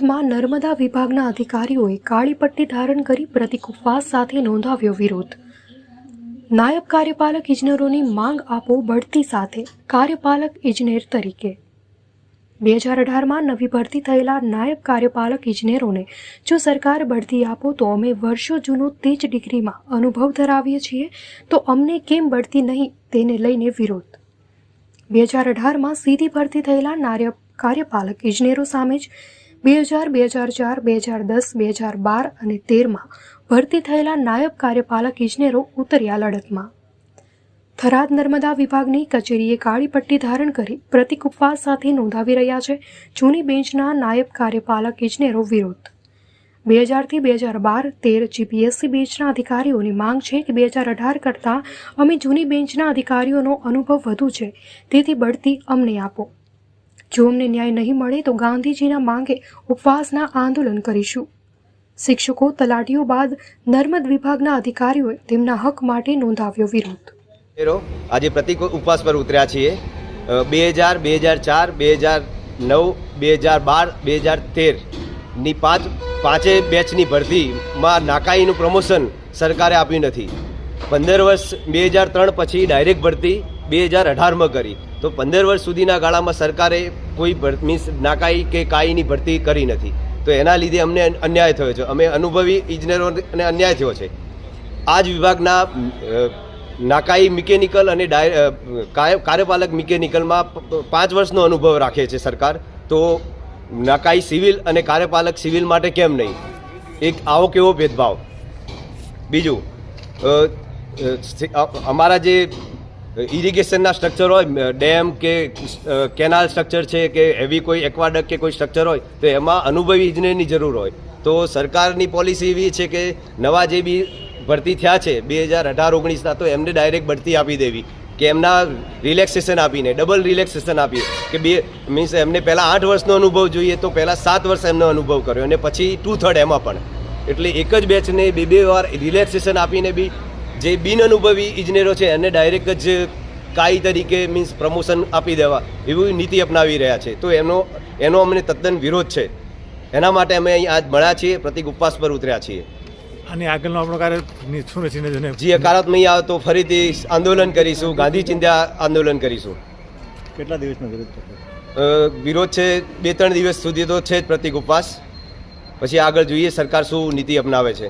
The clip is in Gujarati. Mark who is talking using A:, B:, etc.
A: બેચરાઢારમાં નર્મદા વિભાગના અધિકારીઓએ કાળી પટ્ટી ધારણ કરી પ્રતિક ઉપવાસ સાથે નોંધાવ્યો વિરોધ। નાયબ કાર્યપાલક ઇજનેરોની માંગ આપો બઢતી સાથે કાર્યપાલક ઇજનેર તરીકે 2018માં નવી ભરતી થયેલા નાયબ કાર્યપાલક ઇજનેરોને જો સરકાર બઢતી આપો તો અમે વર્ષો જૂનો તે જ ડિગ્રીમાં અનુભવ ધરાવીએ છીએ તો અમને કેમ બઢતી નહીં તેને લઈને વિરોધ। 2018માં સીધી ભરતી થયેલા નાયબ કાર્યપાલક ઇજનેરો સામે જ 2000, 2004, 2010, 2012 અને 13માં ભરતી થયેલા નાયબ કાર્યપાલક ઇજનેરો ઉતર્યા લડતમાં। થરાદ નર્મદા વિભાગની કચેરીએ કાળી પટ્ટી ધારણ કરી પ્રતિક ઉપવાસ સાથે નોંધાવી રહ્યા છે જૂની બેન્ચના નાયબ કાર્યપાલક ઇજનેરો વિરોધ। 2000થી 2012-13 જીપીએસસી બેન્ચના અધિકારીઓની માંગ છે કે 2018 કરતાં અમે જૂની બેન્ચના અધિકારીઓનો અનુભવ વધુ છે, તેથી બઢતી અમને આપો। જો અમને ન્યાય નહીં મળે તો ગાંધીજીના માંગે ઉપવાસના આંદોલન કરીશું। શિક્ષકો તલાટીઓ બાદ નર્મદ વિભાગના અધિકારીઓએ તેમના હક માટે નોંધાવ્યો વિરોધ।
B: આજે પ્રતિક ઉપવાસ પર ઉતર્યા છીએ। 2000, 2004, 2009, 2012, 2013ની પાંચે બેચની ભરતીમાં નાકાઈનું પ્રમોશન સરકારે આપ્યું નથી। 15 વર્ષ 2003 પછી ડાયરેક્ટ ભરતી 2018માં કરી, તો 15 વર્ષ સુધીના ગાળામાં સરકારે કોઈ મીન્સ નાકાઈ કે કાઈની ભરતી કરી નથી, તો એના લીધે અમને અન્યાય થયો છે। અમે અનુભવી ઇજનેરોને અન્યાય થયો છે। આ જ વિભાગના નાકાઈ મિકેનિકલ અને કાર્યપાલક મિકેનિકલમાં 5 વર્ષનો અનુભવ રાખે છે સરકાર, તો નાકાઈ સિવિલ અને કાર્યપાલક સિવિલ માટે કેમ નહીં? એક આવો કેવો ભેદભાવ। બીજું, અમારા જે ઇરિગેશનના સ્ટ્રક્ચર હોય, ડેમ કે કેનાલ સ્ટ્રક્ચર છે કે એવી કોઈ એક્વાડક કે કોઈ સ્ટ્રક્ચર હોય, તો એમાં અનુભવી ઇજનેરની જરૂર હોય। તો સરકારની પોલિસી એવી છે કે નવા જે બી ભરતી થયા છે 2018-19ના, તો એમને ડાયરેક્ટ બઢતી આપી દેવી, કે એમના રિલેક્સેશન આપીને ડબલ રિલેક્સેશન આપીએ, કે મીન્સ એમને પહેલાં 8 વર્ષનો અનુભવ જોઈએ તો પહેલાં 7 વર્ષ એમનો અનુભવ કર્યો અને પછી 2/3 એમાં પણ, એટલે એક જ બેચને બે વાર રિલેક્સેશન આપીને બી જે બિન અનુભવી ઇજનેરો છે એને ડાયરેક્ટ જ કાઈ તરીકે મીન્સ પ્રમોશન આપી દેવા એવી નીતિ અપનાવી રહ્યા છે। તો એનો અમને તદ્દન વિરોધ છે। એના માટે અમે અહીં આજ મળ્યા છીએ, પ્રતિક ઉપવાસ પર ઉતર્યા છીએ।
C: અને આગળનો આપણો કાર્ય શું રહેશે?
B: જે અકારાત્મક નહીં આવે તો ફરીથી આંદોલન કરીશું, ગાંધી ચિંધ્યા આંદોલન કરીશું।
C: કેટલા દિવસનો વિરોધ?
B: વિરોધ છે 2-3 દિવસ સુધી તો છે જ પ્રતિક ઉપવાસ, પછી આગળ જોઈએ સરકાર શું નીતિ અપનાવે છે।